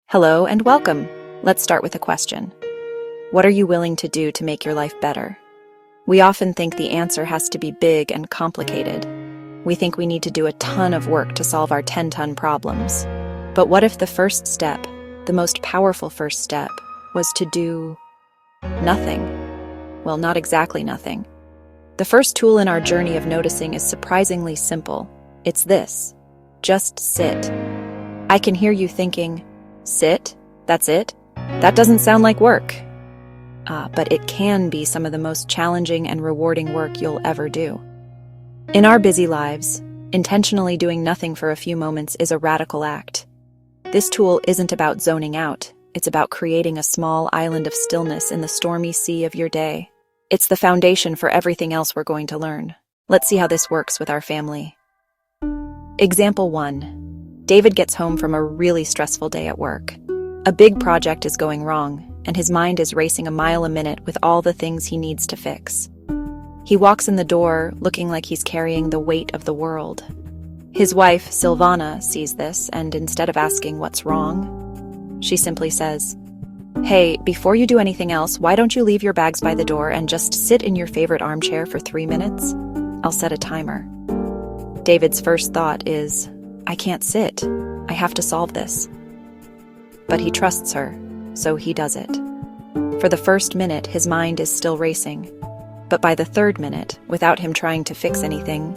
Hello and welcome. Let's start with a question. What are you willing to do to make your life better? We often think the answer has to be big and complicated. We think we need to do a ton of work to solve our 10-ton problems. But what if the first step, the most powerful first step, was to do nothing? Well, not exactly nothing. The first tool in our journey of noticing is surprisingly simple. It's this: just sit. I can hear you thinking, sit? That's it? That doesn't sound like work. But it can be some of the most challenging and rewarding work you'll ever do. In our busy lives, intentionally doing nothing for a few moments is a radical act. This tool isn't about zoning out. It's about creating a small island of stillness in the stormy sea of your day. It's the foundation for everything else we're going to learn. Let's see how this works with our family. Example 1. David gets home from a really stressful day at work. A big project is going wrong, and his mind is racing a mile a minute with all the things he needs to fix. He walks in the door looking like he's carrying the weight of the world. His wife, Silvana, sees this, and instead of asking what's wrong, she simply says, "Hey, before you do anything else, why don't you leave your bags by the door and just sit in your favorite armchair for 3 minutes? I'll set a timer." David's first thought is, I can't sit. I have to solve this. But he trusts her, so he does it. For the first minute, his mind is still racing. But by the third minute, without him trying to fix anything,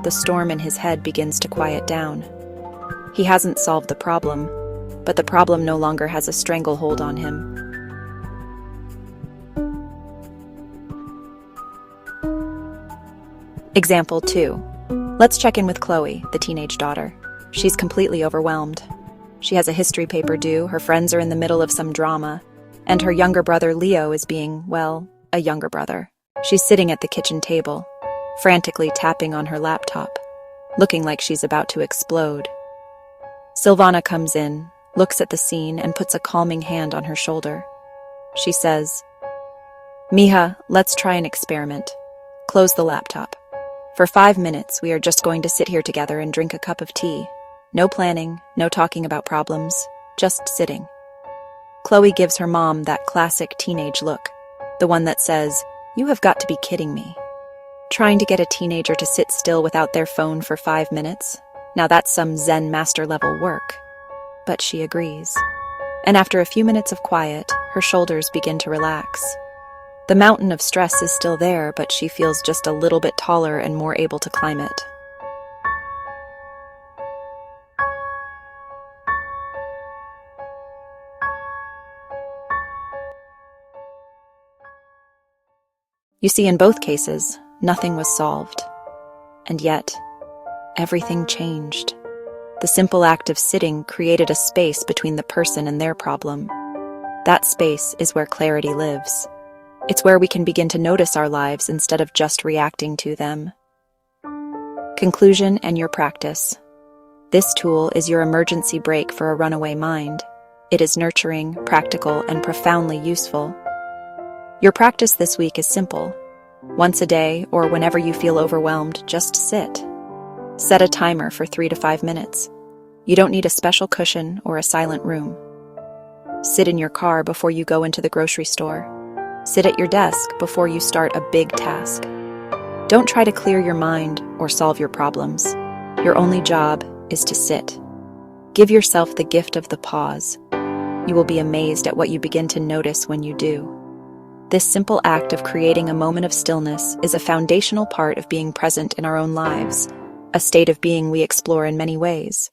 the storm in his head begins to quiet down. He hasn't solved the problem, but the problem no longer has a stranglehold on him. Example 2. Let's check in with Chloe, the teenage daughter. She's completely overwhelmed. She has a history paper due, her friends are in the middle of some drama, and her younger brother Leo is being, well, a younger brother. She's sitting at the kitchen table, frantically tapping on her laptop, looking like she's about to explode. Silvana comes in, looks at the scene, and puts a calming hand on her shoulder. She says, "Mija, let's try an experiment. Close the laptop. For 5 minutes, we are just going to sit here together and drink a cup of tea. No planning, no talking about problems, just sitting." Chloe gives her mom that classic teenage look, the one that says, "You have got to be kidding me." Trying to get a teenager to sit still without their phone for 5 minutes? Now that's some Zen master level work. But she agrees. And after a few minutes of quiet, her shoulders begin to relax. The mountain of stress is still there, but she feels just a little bit taller and more able to climb it. You see, in both cases, nothing was solved. And yet, everything changed. The simple act of sitting created a space between the person and their problem. That space is where clarity lives. It's where we can begin to notice our lives instead of just reacting to them. Conclusion and your practice. This tool is your emergency brake for a runaway mind. It is nurturing, practical, and profoundly useful. Your practice this week is simple. Once a day, or whenever you feel overwhelmed, just sit. Set a timer for 3 to 5 minutes. You don't need a special cushion or a silent room. Sit in your car before you go into the grocery store. Sit at your desk before you start a big task. Don't try to clear your mind or solve your problems. Your only job is to sit. Give yourself the gift of the pause. You will be amazed at what you begin to notice when you do. This simple act of creating a moment of stillness is a foundational part of being present in our own lives, a state of being we explore in many ways.